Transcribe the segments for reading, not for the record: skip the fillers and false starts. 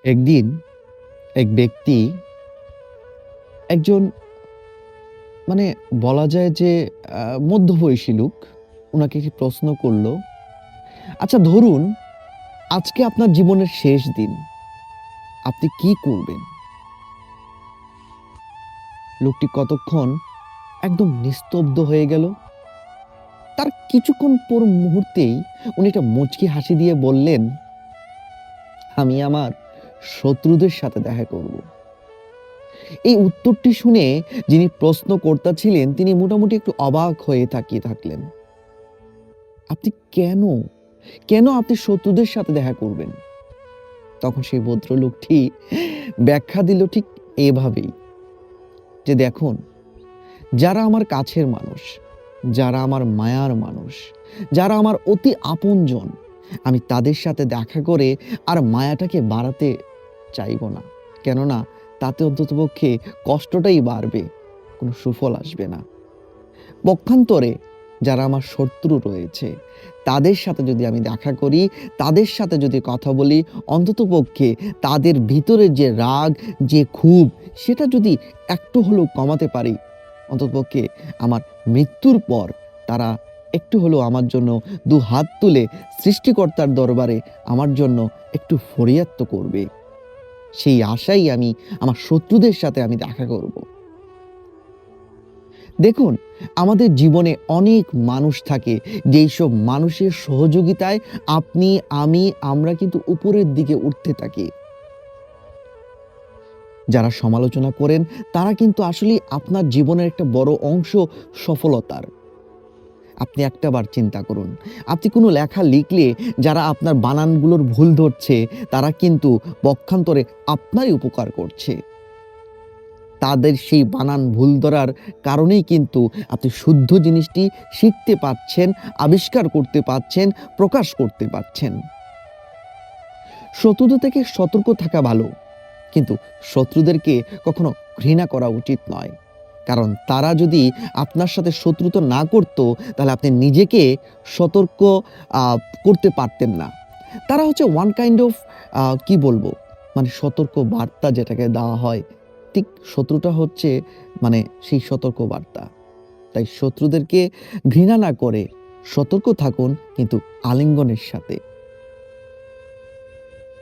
একদিন এক ব্যক্তি একজন মানে বলা যায় যে মধ্যবয়সী লোক উনাকে একটি প্রশ্ন করল, "আচ্ছা ধরুন আজকে আপনার জীবনের শেষ দিন। আপনি কি করবেন?" লোকটি কতক্ষণ একদম নিস্তব্ধ হয়ে গেল। তার কিছুক্ষণ পর মুহূর্তেই উনি একটা মুচকি হাসি দিয়ে বললেন, "আমি আমার শত্রুদের সাথে দেখা করব।" এই উত্তরটি শুনে যিনি প্রশ্নকর্তা ছিলেন তিনি মোটামুটি একটু অবাক হয়ে তাকিয়ে থাকলেন। আপনি কেন? কেন আপনি শত্রুদের সাথে দেখা করবেন? তখন সেই ভদ্রলোকটি ব্যাখ্যা দিল ঠিক এভাবেই যে, "দেখুন, যারা আমার কাছের মানুষ, যারা আমার মায়ার মানুষ, যারা আমার অতি আপনজন, আমি তাদের সাথে দেখা করে আর মায়াটাকে বাড়াতে চাইব না। কেননা তাতে অন্ততপক্ষে কষ্টটাই বাড়বে, কোনো সুফল আসবে না। পক্ষান্তরে যারা আমার শত্রু রয়েছে, তাদের সাথে যদি আমি দেখা করি, তাদের সাথে যদি কথা বলি, অন্ততপক্ষে তাদের ভিতরে যে রাগ, যে ক্ষোভ, সেটা যদি একটু হলেও কমাতে পারি, অন্ততপক্ষে আমার মৃত্যুর পর তারা একটু হলেও আমার জন্য দুহাত তুলে সৃষ্টিকর্তার দরবারে আমার জন্য একটু ফরিয়াদ তো করবে। সেই আশায় আমি আমার শত্রুদের সাথে আমি দেখা করব।" দেখুন, আমাদের জীবনে অনেক মানুষ থাকে, যেইসব মানুষের সহযোগিতায় আপনি, আমি, আমরা কিন্তু উপরের দিকে উঠতে থাকি। যারা সমালোচনা করেন, তারা কিন্তু আসলেই আপনার জীবনের একটা বড় অংশ সফলতার। আপনি একটাবার চিন্তা করুন, আপনি কোনো লেখা লিখলে যারা আপনার বানানগুলোর ভুল ধরছে, তারা কিন্তু পক্ষান্তরে আপনারই উপকার করছে। তাদের সেই বানান ভুল ধরার কারণেই কিন্তু আপনি শুদ্ধ জিনিসটি শিখতে পারছেন, আবিষ্কার করতে পারছেন, প্রকাশ করতে পারছেন। শত্রুদের থেকে সতর্ক থাকা ভালো, কিন্তু শত্রুদেরকে কখনো ঘৃণা করা উচিত নয়। কারণ তারা যদি আপনার সাথে শত্রুতা না করত, তাহলে আপনি নিজেকে সতর্ক আ করতে পারতেন না। তারা হচ্ছে one kind of কি বলবো? মানে সতর্ক বার্তা যেটাকে দেওয়া হয়, ঠিক শত্রুটা হচ্ছে মানে সেই সতর্ক বার্তা। তাই শত্রুদেরকে ঘৃণা না করে সতর্ক থাকুন, কিন্তু আলিঙ্গনের সাথে।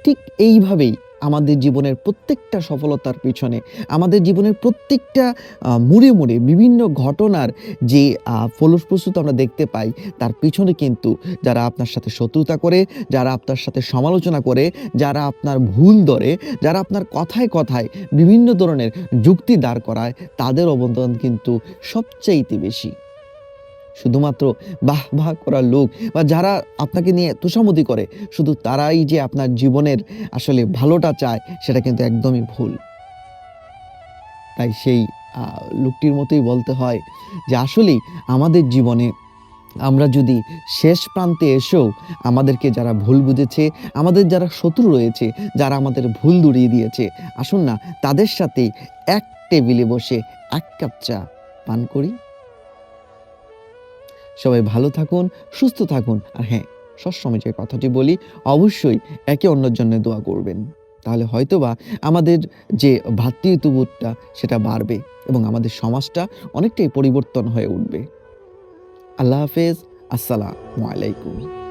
ঠিক এইভাবেই আমাদের জীবনের প্রত্যেকটা সফলতার পিছনে, আমাদের জীবনের প্রত্যেকটা মোড়ে বিভিন্ন ঘটনার যে ফলপ্রসূতা আমরা দেখতে পাই, তার পিছনে কিন্তু যারা আপনার সাথে শত্রুতা করে, যারা আপনার সাথে সমালোচনা করে, যারা আপনার ভুল ধরে, যারা আপনার কথায় বিভিন্ন ধরনের যুক্তি দাঁড় করায়, তাদের অবদান কিন্তু সবচাইতে বেশি। শুধুমাত্র বাহ করার লোক বা যারা আপনাকে নিয়ে তোষামোদি করে, শুধু তারাই যে আপনার জীবনের আসলে ভালোটা চায়, সেটা কিন্তু একদমই ভুল। তাই সেই লোকটির মতোই বলতে হয় যে আসলেই আমাদের জীবনে আমরা যদি শেষ প্রান্তে এসেও আমাদেরকে যারা ভুল বুঝেছে, আমাদের যারা শত্রু রয়েছে, যারা আমাদের ভুল ধরিয়ে দিয়েছে, আসুন না তাদের সাথেই এক টেবিলে বসে ১ কাপ চা পান করি। সবাই ভালো থাকুন, সুস্থ থাকুন। আর হ্যাঁ, সবসময় যে কথাটি বলি, অবশ্যই একে অন্যের জন্য দোয়া করবেন। তাহলে হয়তোবা আমাদের যে ভ্রাতৃত্ববোধটা সেটা বাড়বে এবং আমাদের সমাজটা অনেকটাই পরিবর্তন হয়ে উঠবে। আল্লাহ হাফেজ। আসসালামু আলাইকুম।